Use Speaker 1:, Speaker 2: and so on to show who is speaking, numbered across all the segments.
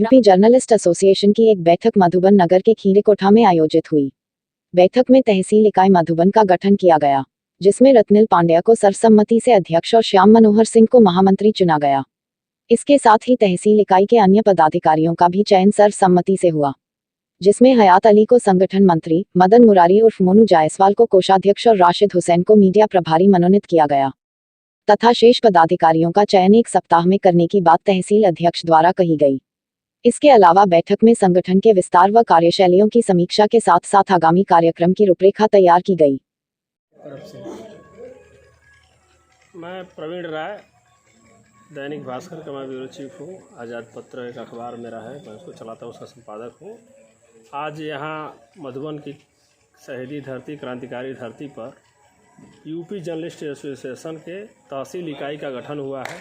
Speaker 1: UP journalist association की एक बैठक मधुबन नगर के खीरेकोठा में आयोजित हुई। बैठक में तहसील इकाई मधुबन का गठन किया गया, जिसमें रत्निल पांड्या को सर्वसम्मति से अध्यक्ष और श्याम मनोहर सिंह को महामंत्री चुना गया। इसके साथ ही तहसील इकाई के अन्य पदाधिकारियों का भी चयन सर्वसम्मति से हुआ, जिसमें हयात अली को संगठन मंत्री, मदन मुरारी उर्फ मोनू जायसवाल को कोषाध्यक्ष और राशिद हुसैन को मीडिया प्रभारी मनोनीत किया गया तथा शेष पदाधिकारियों का चयन 1 सप्ताह में करने की बात तहसील अध्यक्ष द्वारा कही गई। इसके अलावा बैठक में संगठन के विस्तार व कार्यशैलियों की समीक्षा के साथ साथ आगामी कार्यक्रम की रूपरेखा तैयार की गई।
Speaker 2: मैं प्रवीण राय, दैनिक भास्कर का मैं ब्यूरो चीफ हूँ। आज़ाद पत्र एक अखबार मेरा है, मैं उसको चलाता हूँ, उसका संपादक हूँ। आज यहाँ मधुबन की शहीदी धरती, क्रांतिकारी धरती पर यूपी जर्नलिस्ट एसोसिएशन के तहसील इकाई का गठन हुआ है,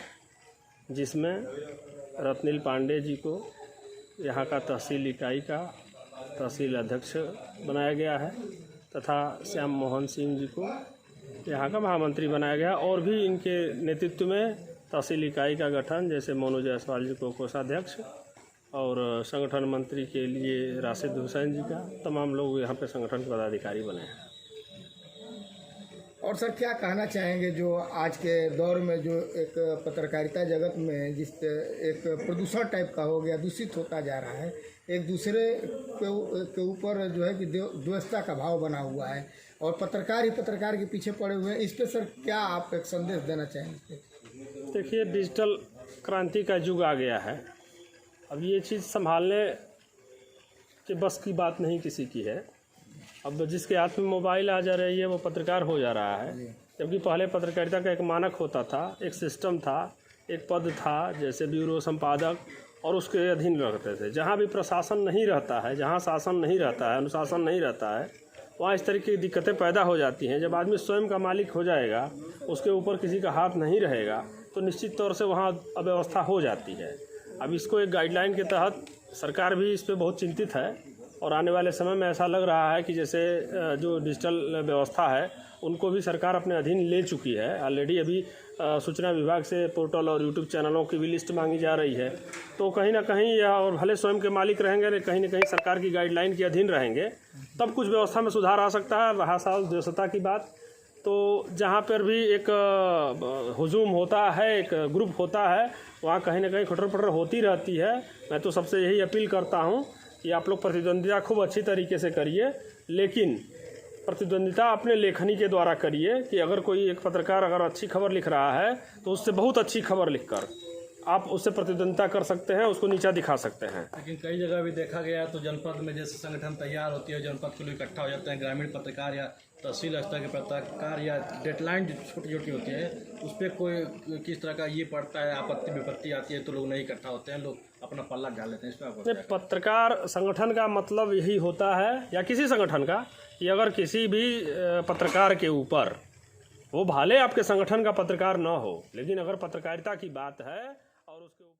Speaker 2: जिसमें रत्निल पांडे जी को यहाँ का तहसील इकाई का तहसील अध्यक्ष बनाया गया है तथा श्याम मोहन सिंह जी को यहाँ का महामंत्री बनाया गया। और भी इनके नेतृत्व में तहसील इकाई का गठन, जैसे मोनू जायसवाल जी को कोषाध्यक्ष और संगठन मंत्री के लिए राशिद हुसैन जी का, तमाम लोग यहाँ पे संगठन के पदाधिकारी बने हैं।
Speaker 3: और सर, क्या कहना चाहेंगे जो आज के दौर में जो एक पत्रकारिता जगत में जिस एक प्रदूषण टाइप का हो गया, दूषित होता जा रहा है, एक दूसरे के ऊपर जो है कि द्वेषता का भाव बना हुआ है और पत्रकार ही पत्रकार के पीछे पड़े हुए हैं, इस पर सर क्या आप एक संदेश देना चाहेंगे?
Speaker 2: देखिए, डिजिटल क्रांति का युग आ गया है। अब ये चीज़ संभालने के बस की बात नहीं किसी की है। अब जिसके हाथ में मोबाइल आ जा रही है वो पत्रकार हो जा रहा है, जबकि पहले पत्रकारिता का एक मानक होता था, एक सिस्टम था, एक पद था, जैसे ब्यूरो संपादक, और उसके अधीन रहते थे। जहाँ भी प्रशासन नहीं रहता है, जहाँ शासन नहीं रहता है, अनुशासन नहीं रहता है, वहाँ इस तरीके की दिक्कतें पैदा हो जाती हैं। जब आदमी स्वयं का मालिक हो जाएगा, उसके ऊपर किसी का हाथ नहीं रहेगा, तो निश्चित तौर से वहाँ अव्यवस्था हो जाती है। अब इसको एक गाइडलाइन के तहत सरकार भी इस पर बहुत चिंतित है और आने वाले समय में ऐसा लग रहा है कि जैसे जो डिजिटल व्यवस्था है उनको भी सरकार अपने अधीन ले चुकी है। ऑलरेडी अभी सूचना विभाग से पोर्टल और यूट्यूब चैनलों की भी लिस्ट मांगी जा रही है। तो कहीं ना कहीं यह, और भले स्वयं के मालिक रहेंगे, कहीं ना कहीं सरकार की गाइडलाइन के अधीन रहेंगे, तब कुछ व्यवस्था में सुधार आ सकता है। रहा साल द्वेषता की बात, तो जहाँ पर भी एक हुजूम होता है, एक ग्रुप होता है, वहाँ कहीं ना कहीं खटर पटर होती रहती है। मैं तो सबसे यही अपील करता हूँ कि आप लोग प्रतिद्वंदिता खूब अच्छी तरीके से करिए, लेकिन प्रतिद्वंदिता अपने लेखनी के द्वारा करिए। कि अगर कोई एक पत्रकार अगर अच्छी खबर लिख रहा है तो उससे बहुत अच्छी खबर लिखकर आप उससे प्रतिद्वंदिता कर सकते हैं, उसको नीचा दिखा सकते हैं।
Speaker 4: लेकिन कई जगह भी देखा गया तो जनपद में जैसे संगठन तैयार होती है, जनपद के लोग इकट्ठा हो जाते हैं, ग्रामीण पत्रकार या तहसील स्तर के पत्रकार या डेडलाइन जो छोटी छोटी होती है उस पर कोई किस तरह का ये पड़ता है, आपत्ति विपत्ति आती है तो लोग नहीं इकट्ठा होते हैं, लोग अपना पल्ला डाल लेते हैं। इस पर
Speaker 2: पत्रकार संगठन का मतलब यही होता है, या किसी संगठन का, कि अगर किसी भी पत्रकार के ऊपर, वो भले आपके संगठन का पत्रकार न हो, लेकिन अगर पत्रकारिता की बात है और उसके ऊपर